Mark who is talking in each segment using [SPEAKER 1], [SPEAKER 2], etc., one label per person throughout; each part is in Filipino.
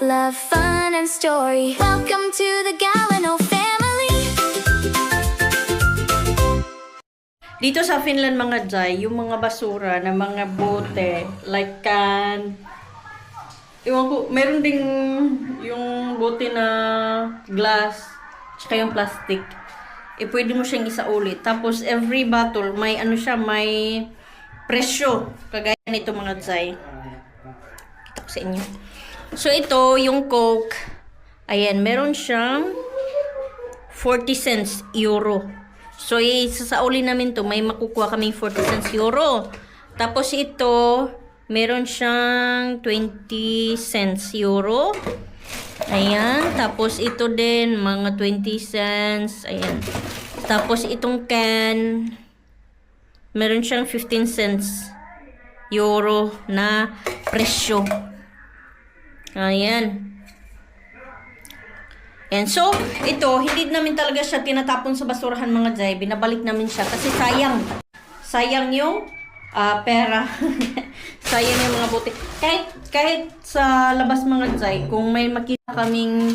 [SPEAKER 1] love, fun, and story. Welcome to the Galano family.
[SPEAKER 2] Dito sa Finland mga Jai, yung mga basura na mga bote, like can, iwan ko, meron ding yung bote na glass, tsaka yung plastic. Pwede mo siyang isauli. Tapos every bottle, may ano siya, may presyo. Kagaya nito mga Jai. Ito ko sa inyo. So ito, yung Coke, ayan, meron siyang 40 cents euro. So, sasauli namin to, may makukuha kaming 40 cents euro. Tapos ito, meron siyang 20 cents euro. Ayan. Tapos ito din, mga 20 cents. Ayan. Tapos itong can, meron siyang 15 cents euro na presyo. Ayan. And so, ito, hindi namin talaga siya tinatapon sa basurahan mga Jai. Binabalik namin siya kasi sayang. Sayang yung pera. Sayang yung mga buti. Kahit sa labas mga Jai, kung may makita kaming,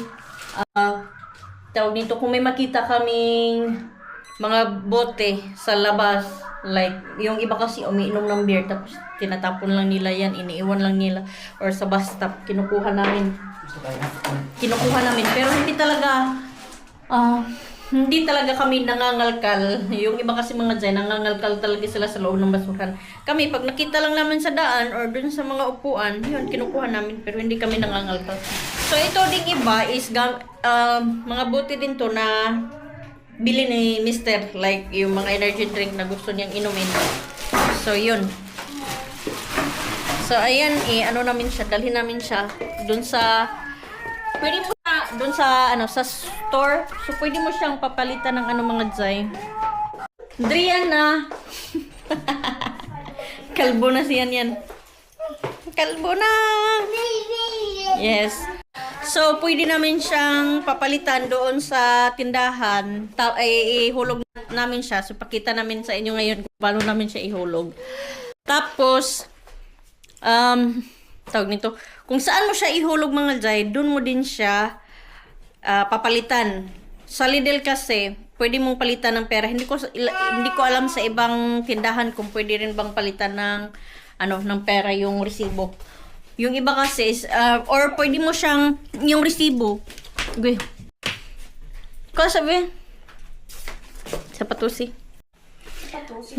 [SPEAKER 2] tawag nito, kung may makita kaming mga bote sa labas, like, yung iba kasi umiinom ng beer, tapos tinatapon lang nila yan, iniiwan lang nila, or sa bus stop, kinukuha namin, pero hindi talaga kami nangangalkal. Yung iba kasi mga dyan, nangangalkal talaga sila sa loob ng basurahan. Kami, pag nakita lang namin sa daan, or dun sa mga upuan, yun, kinukuha namin, pero hindi kami nangangalkal. So, ito ding iba is, mga bote din to na bili ni Mister, like yung mga energy drink na gusto niyang inumin. So, yun. So, ayan, ano namin siya, dalhin namin siya dun sa, pwede mo na, dun sa, sa store. So, pwede mo siyang papalitan ng mga Jai. Driana! Kalbo na siyan yan. Kalbo na! Yes. So, pwede namin siyang papalitan doon sa tindahan. Ihulog namin siya. So, pakita namin sa inyo ngayon kung paano namin siya ihulog. Tapos, tawag nito, kung saan mo siya ihulog mga Jai, doon mo din siya papalitan. Sa Lidl kasi, pwede mong palitan ng pera. Hindi ko alam sa ibang tindahan kung pwede rin bang palitan ng ng pera yung resibo. Yung iba kasi is, or pwede mo siyang, yung resibo. Okay. Kung sabi? Sa patusi.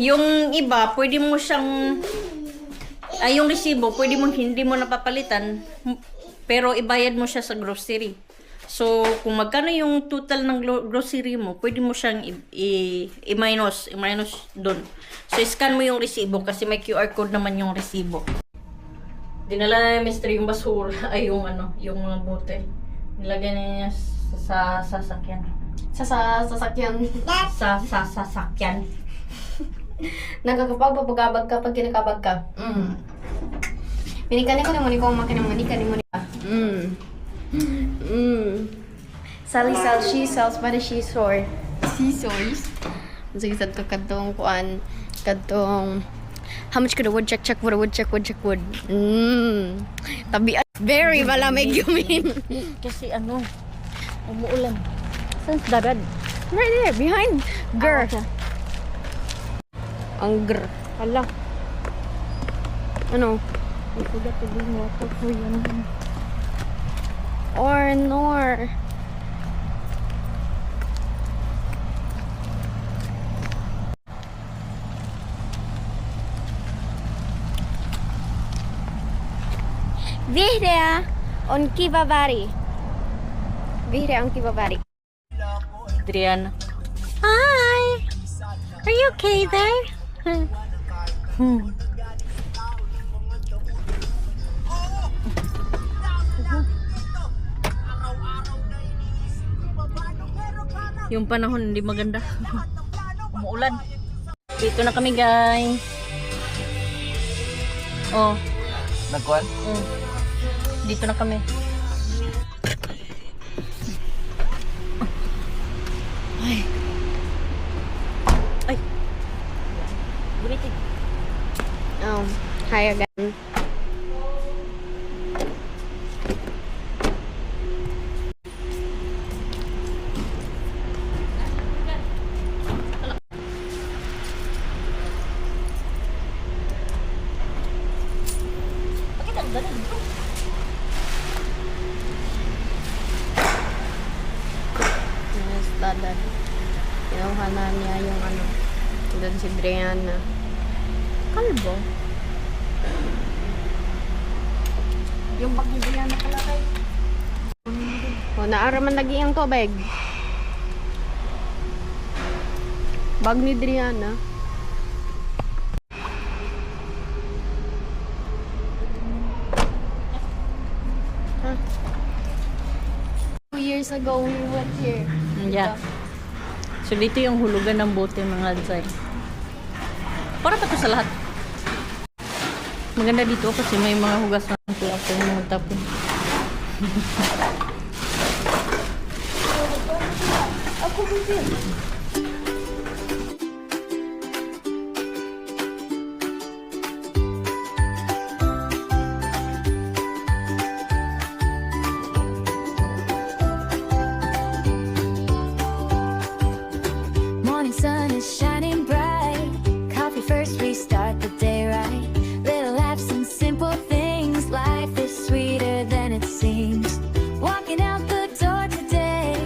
[SPEAKER 2] Yung iba, pwede mo siyang, yung resibo, pwede mo, hindi mo napapalitan, pero ibayad mo siya sa grocery. So, kung magkano yung total ng grocery mo, pwede mo siyang i-minus doon. So, scan mo yung resibo kasi may QR code naman yung resibo. Dinala na Mr. yung basura, yung mga bote. Nilagay na niya sa sasakyan.
[SPEAKER 3] Sa sasakyan.
[SPEAKER 2] Sa sasakyan.
[SPEAKER 3] Nagkakapag papagabag ka pag kinakabag ka. Minikani ko naman ikaw makinang manikani mo niya. Sally sells, she sells by the seashore. Seashores? Sige sa to kadtong kuan, kadtong how much could a woodchuck chuck wood, a woodchuck wood. Tabi very malamig yumin.
[SPEAKER 2] Kasi umuulan. Saan darad?
[SPEAKER 3] Right there, behind. Grr. Ang grr.
[SPEAKER 2] Hala.
[SPEAKER 3] Ano?
[SPEAKER 2] I forgot to bring water for you.
[SPEAKER 3] Or nor. Vihrea on Kivavari. Vihrea on Kivavari.
[SPEAKER 2] Adriana. Hi! Are you okay there? Yung panahon hindi maganda. Umuulan. Dito na kami, guys. Oh.
[SPEAKER 4] Nagkuhan?
[SPEAKER 2] Dito na kami. Ay. Ay. Bulitig.
[SPEAKER 3] Hi again.
[SPEAKER 2] Dali.
[SPEAKER 3] Yes, dadan. Kinuha na niya yung ano. Doon si Brianna. Kalbo. Yung bag ni Brianna pala kay. O, naaraman lagi ang tubig. Bag ni Brianna. Huh? 2 years ago, we went here.
[SPEAKER 2] Yeah. So, dito yung hulugan ng bote, mga Zay. Para pa to sa lahat. Maganda dito kasi may mga hugas na plato yung mga tapon.
[SPEAKER 3] Ako din.
[SPEAKER 1] Morning sun is shining bright. Coffee first, we start the day right. Little laughs and simple things. Life is sweeter than it seems. Walking out the door today.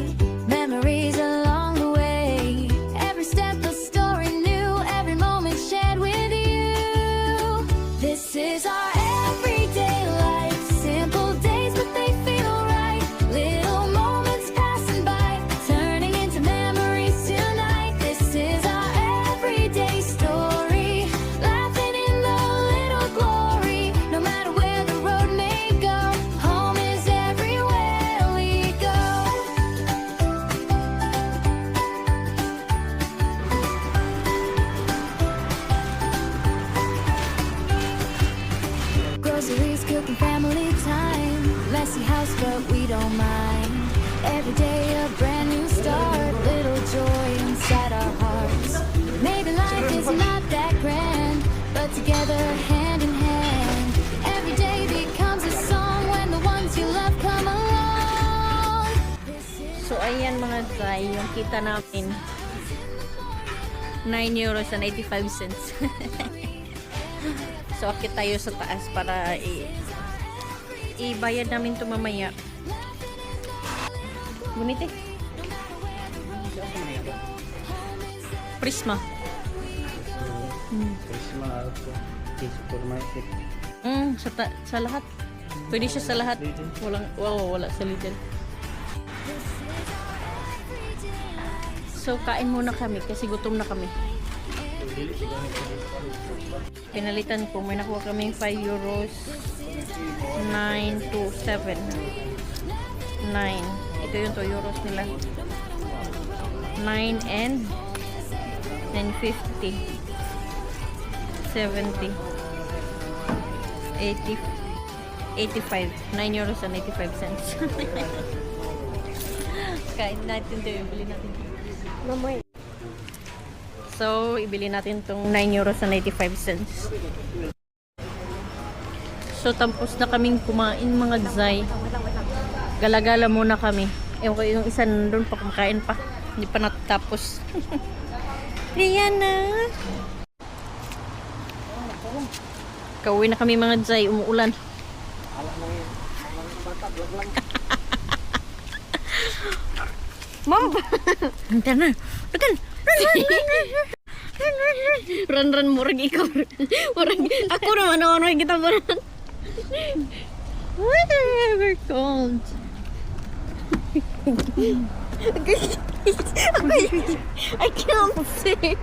[SPEAKER 1] Memories along the way. Every step a story new. Every moment shared with you. This is our everyday life. Simple days, but they feel right. Little moments passing by, turning into memories tonight. This is our everyday story. Laughing in the little glory. No matter where the road may go, home is everywhere we go. Groceries, cooking, family time. Messy house, but we don't mind. Every day a brand new start. Little joy inside our hearts. Maybe life is not that grand, but together hand in hand. Every day becomes a song when the ones you love come along.
[SPEAKER 2] So, ayan mga Zay, yung kita namin. 9 euros and 85 cents. So, akit tayo sa taas para ibayad namin ito mamaya. Gunit eh. Prisma.
[SPEAKER 4] Prisma Alpha Supermarket.
[SPEAKER 2] Sa lahat. Pwede siya sa lahat. Wala sa Lidl. So, kain muna kami kasi gutom na kami. Pinalitan ko, may nakuha kaming 5 euros 9 to 7 9 ito yung 2 euros nila 9 and 9.50 70 80 85 9 euros and 85 cents. Kain natin ito, ibili natin.
[SPEAKER 3] Mamay.
[SPEAKER 2] So, ibili natin itong 9 euros and 85 cents. So, tapos na kaming kumain mga Zay. Galagala muna kami. Ewan ko, yung isa nandun pa, kumakain pa. Hindi pa natatapos. Rihanna! Kauwi na kami mga Zay, umuulan.
[SPEAKER 3] Mom!
[SPEAKER 2] Handa na! Dagan!
[SPEAKER 3] Run, murag ikaw. Murag, ako naman ako kita mo rin.
[SPEAKER 2] Whatever called.
[SPEAKER 3] I can't say.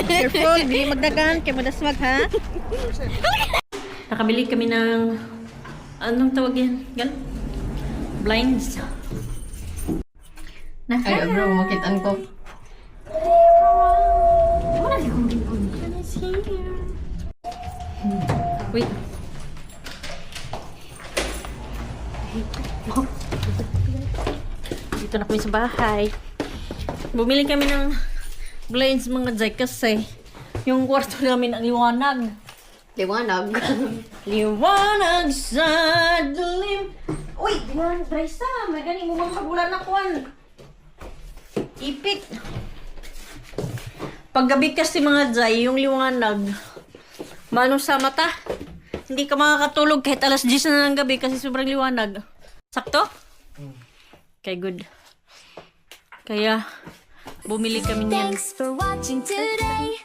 [SPEAKER 2] Careful, hindi magdagan. Kaya madaswag, ha? Nakabili kami ng anong tawag yan? Blinds.
[SPEAKER 3] Ay, bro, makitaan ko.
[SPEAKER 2] Wait. Dito na kami sa bahay. Bumili kami ng blinds mga Zay kasi yung kwarto namin ang liwanag.
[SPEAKER 3] Liwanag.
[SPEAKER 2] Liwanag sa dilim. Uy, diyan, dry sa. May ganing mo mga kagulan na kwan. Ipit. Paggabi kasi mga Jai, yung liwanag, manong sa mata. Hindi ka makakatulog kahit alas 10 na ng gabi kasi sobrang liwanag. Sakto? Okay, good. Kaya, bumili kami niyan.
[SPEAKER 1] Thanks for watching today.